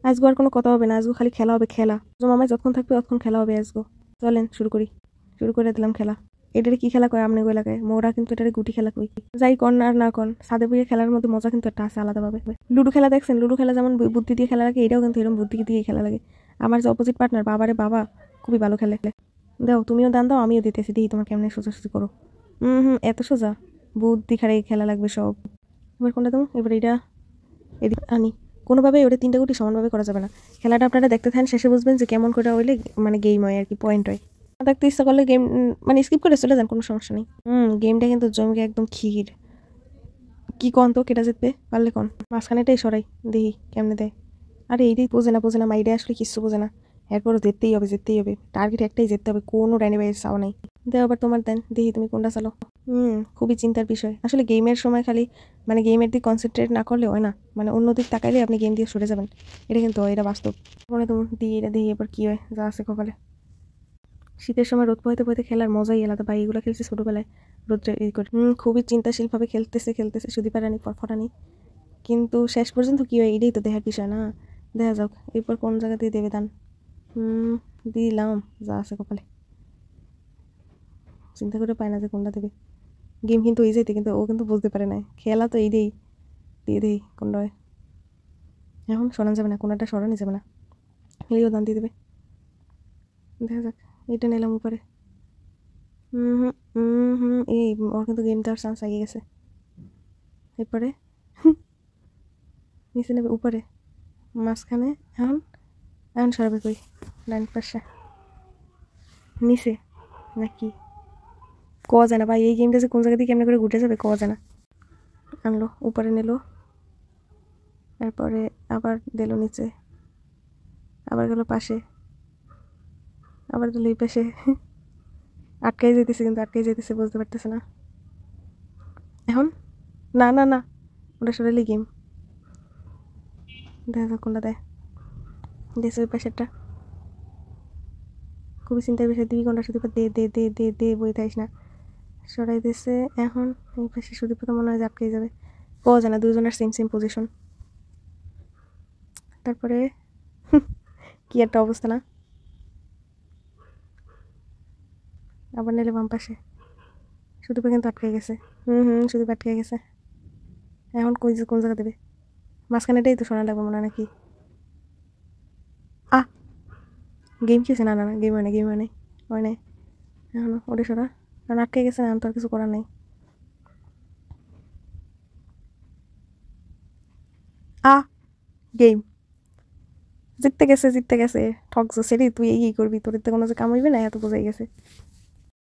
আজগো আর কোনো কথা হবে না, আজগো খালি খেলা হবে, খেলা। মামায় যতক্ষণ থাকবে ততক্ষণ খেলা হবে আজগো। চলেন শুরু করি। শুরু করে দিলাম খেলা। এটারে কি খেলা কয় আমনে এলাকায়? মোরা কিন্তু এটারে গুটি খেলা কই। যাই কর না আর না কর, সাদে বইয়ে খেলার মধ্যে মজা কিন্তু একটা আছে আলাদাভাবে। লুডো খেলা দেখছেন? লুডো খেলা যেমন বুদ্ধি দিয়ে খেলা লাগে, এটাও কিন্তু এরকম বুদ্ধি দিয়ে খেলা লাগে। আমার যে অপোজিট পার্টনার, বাবারে বাবা, খুবই ভালো খেলে। দাও, তুমিও দান দাও, আমিও দিতেছি, দিই তোমার কেমনে সোজাসুজি করো। এত সোজা? বুদ্ধি খারে খেলা লাগবে সব। এবার কোনটা দাও? এবার এটা এদিকে আনি। কোনোভাবে ওটা তিনটা গুটি সমানভাবে করা যাবে না। খেলাটা আপনারা দেখতে থাকেন, শেষে বুঝবেন যে কেমন করে হইলে মানে গেম হয় আর কি, পয়েন্ট হয়। দেখতে ইচ্ছা করলে গেম মানে স্কিপ করে চলে যান, কোনো সমস্যা নেই। গেমটা কিন্তু জমকে একদম ক্ষীর। কি কন তো কেটা জিতবে পারলে কন, মাঝখানেটাই সরাই দেখি কেমনে দেয়। আরে এইটাই বোঝে না মাইডে আসলে কিচ্ছু বোঝে না। এরপরও যেতেই হবে, টার্গেট একটাই যেতে হবে, কোনো ডাইনে বাইরে চাও নাই। দেও আবার তোমার দেন, দেখি তুমি কোনটা চালো। খুবই চিন্তার বিষয় আসলে। গেমের সময় খালি মানে গেমের দিক কনসেন্ট্রেট না করলে হয় না, মানে অন্য দিক তাকাইলে আপনি গেম দিয়ে সরে যাবেন। এটা কিন্তু এটা বাস্তব। মনে তুমি দিয়ে এটা দেখি এবার কি হয়, যা আছে কপালে। শীতের সময় রোদ পোহাইতে পোহাইতে খেলার মজাই আলাদা ভাই, এগুলো খেলছি ছোটবেলায় রোদ্রে করে। খুবই চিন্তাশীলভাবে খেলতেছে সুদীপা রানী ফটফটানি। কিন্তু শেষ পর্যন্ত কি হয় এটাই তো দেখার বিষয় না। দেখা যাক এরপর কোন জায়গা দিয়ে দেবে দান। দিলাম, যা আছে কপালে। চিন্তা করে পায় না যে কোনটা দেবে। গেম কিন্তু এই যেতে, কিন্তু ও কিন্তু বুঝতে পারে না, খেলা তো এই দিয়ে দেই কোনটা হয়। এখন সরান যাবে না, কোনটা সরানি যাবে না, খেলেও দান দিয়ে দেবে। দেখা যাক, এইটা নিলাম উপরে। এই ওর কিন্তু গেম দেওয়ার চান্স আগিয়ে গেছে। এরপরে নিচে নেবে উপরে, মাঝখানে। এখন এখন সরাবে কই? ডান পাশে নিচে নাকি কওয়া যায় না ভাই, এই গেমটা যে কোন জায়গা দিয়ে কেমন করে ঘুরে যাবে কওয়া যায় না। আনলো উপরে, নিল, তারপরে আবার দিল নিচে, আবার গেল পাশে, আবার দিল এই পাশে। আটকাই যেতেছে, কিন্তু আটকাই যেতেছে, বুঝতে পারতেছে না এখন। না না না, ওটা সরালি গেম। দেখা যাক কোনটা দেয়। দিয়েছে ওই পাশেরটা। খুবই চিন্তার বিষয়, দিবি কোনটা? সুদীপা দে দে দে দে দে, বই থাইস না। সরাই দিয়েছে। এখন এই পাশে সুদীপা তো মনে হয় যে আটকাই যাবে, পাওয়া যায় না, দুজনের সেম সেম পজিশন। তারপরে কি একটা অবস্থা না। আবার নিলে বাম পাশে, সুদীপা কিন্তু আটকে গেছে। সুদীপা আটকে গেছে। এখন কোন জায়গা দেবে? মাঝখানেটাই তো শোনা লাগবে মনে হয় নাকি। গেম কি আছে? না না না, গেম হয় নাই হয় নাই। এখন ওটা সরা, কারণ আটকে গেছে না, এখন তো আর কিছু করার নেই। গেম জিততে গেছে ঠকছো সেটাই, তুই এই করবি, তোর তো কোনো যে কাম হইবে না, এত বোঝাই গেছে।